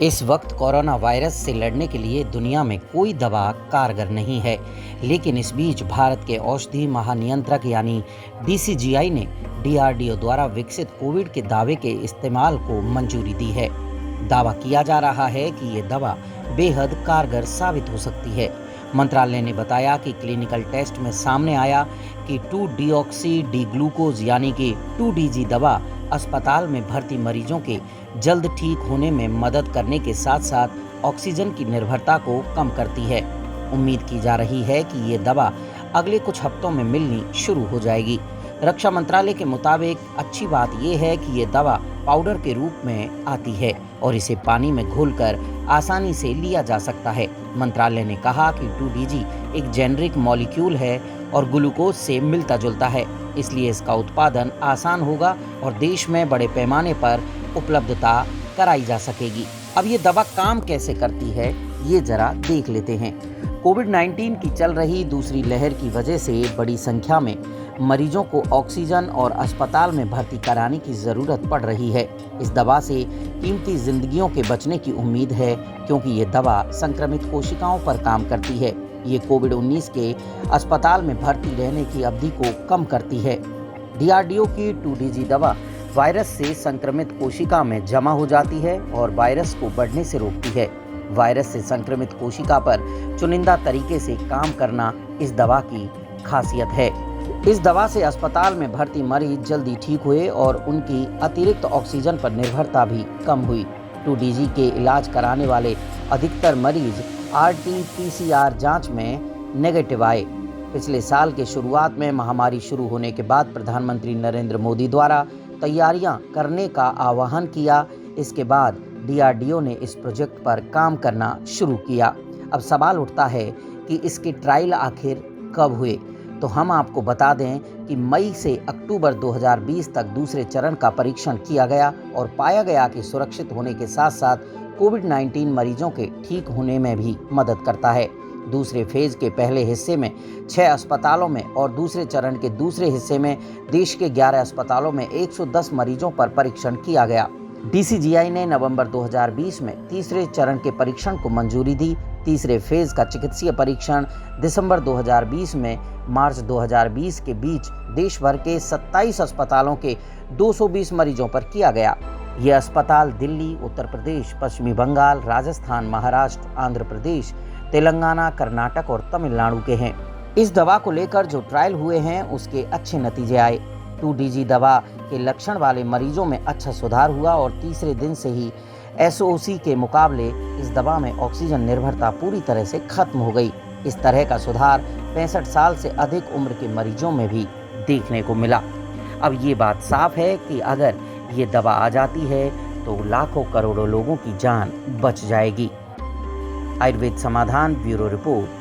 इस वक्त corona virus से लड़ने के लिए दुनिया में कोई दवा कारगर नहीं है, लेकिन इस बीच भारत के औषधि महानियंत्रक यानी DCGI ने DRDO द्वारा विकसित कोविड के दावे के इस्तेमाल को मंजूरी दी है। दावा किया जा रहा है कि ये दवा बेहद कारगर साबित हो सकती है। मंत्रालय ने बताया कि क्लिनिकल टेस्ट में सामने आया कि 2-डीऑक्सी डी ग्लूकोज यानी कि 2DG दवा अस्पताल में भर्ती मरीजों के जल्द ठीक होने में मदद करने के साथ साथ ऑक्सीजन की निर्भरता को कम करती है। उम्मीद की जा रही है कि ये दवा अगले कुछ हफ्तों में मिलनी शुरू हो जाएगी। रक्षा मंत्रालय के मुताबिक अच्छी बात यह है कि ये दवा पाउडर के रूप में आती है और इसे पानी में घोलकर आसानी से लिया जा सकता है। मंत्रालय ने कहा कि 2DG एक जेनरिक मॉलिक्यूल है और ग्लूकोज से मिलता जुलता है, इसलिए इसका उत्पादन आसान होगा और देश में बड़े पैमाने पर उपलब्धता कराई जा सकेगी। अब ये दवा काम कैसे करती है, ये जरा देख लेते हैं। कोविड-19 की चल रही दूसरी लहर की वजह से बड़ी संख्या में मरीजों को ऑक्सीजन और अस्पताल में भर्ती कराने की ज़रूरत पड़ रही है। इस दवा से कीमती जिंदगियों के बचने की उम्मीद है, क्योंकि ये दवा संक्रमित कोशिकाओं पर काम करती है। ये कोविड-19 के अस्पताल में भर्ती रहने की अवधि को कम करती है। DRDO की 2DG दवा वायरस से संक्रमित कोशिका में जमा हो जाती है और वायरस को बढ़ने से रोकती है। वायरस से संक्रमित कोशिका पर चुनिंदा तरीके से काम करना इस दवा की खासियत है। इस दवा से अस्पताल में भर्ती मरीज जल्दी ठीक हुए और उनकी अतिरिक्त ऑक्सीजन पर निर्भरता भी कम हुई। 2DG के इलाज कराने वाले अधिकतर मरीज RT-PCR जांच में नेगेटिव आए। पिछले साल के शुरुआत में महामारी शुरू होने के बाद प्रधानमंत्री नरेंद्र मोदी द्वारा तैयारियां करने का आह्वान किया। इसके बाद DRDO ने इस प्रोजेक्ट पर काम करना शुरू किया। अब सवाल उठता है कि इसके ट्रायल आखिर कब हुए, तो हम आपको बता दें कि मई से अक्टूबर 2020 तक दूसरे चरण का परीक्षण किया गया और पाया गया कि सुरक्षित होने के साथ साथ कोविड-19 मरीजों के ठीक होने में भी मदद करता है। दूसरे फेज के पहले हिस्से में 6 अस्पतालों में और दूसरे चरण के दूसरे हिस्से में देश के 11 अस्पतालों में 110 मरीजों पर परीक्षण किया गया। DCGI ने नवंबर 2020 में तीसरे चरण के परीक्षण को मंजूरी दी। तीसरे फेज का चिकित्सीय परीक्षण दिसंबर 2020 में मार्च 2020 के बीच देश भर के 27 अस्पतालों के 220 मरीजों पर किया गया। ये अस्पताल दिल्ली, उत्तर प्रदेश, पश्चिमी बंगाल, राजस्थान, महाराष्ट्र, आंध्र प्रदेश, तेलंगाना, कर्नाटक और तमिलनाडु के हैं। इस दवा को लेकर जो ट्रायल हुए हैं उसके अच्छे नतीजे आए। 2DG दवा के लक्षण वाले मरीजों में अच्छा सुधार हुआ और तीसरे दिन से ही SOC के मुकाबले इस दवा में ऑक्सीजन निर्भरता पूरी तरह से खत्म हो गई। इस तरह का सुधार 65 साल से अधिक उम्र के मरीजों में भी देखने को मिला। अब ये बात साफ है कि अगर ये दवा आ जाती है तो लाखों करोड़ों लोगों की जान बच जाएगी। आयुर्वेद समाधान ब्यूरो रिपोर्ट।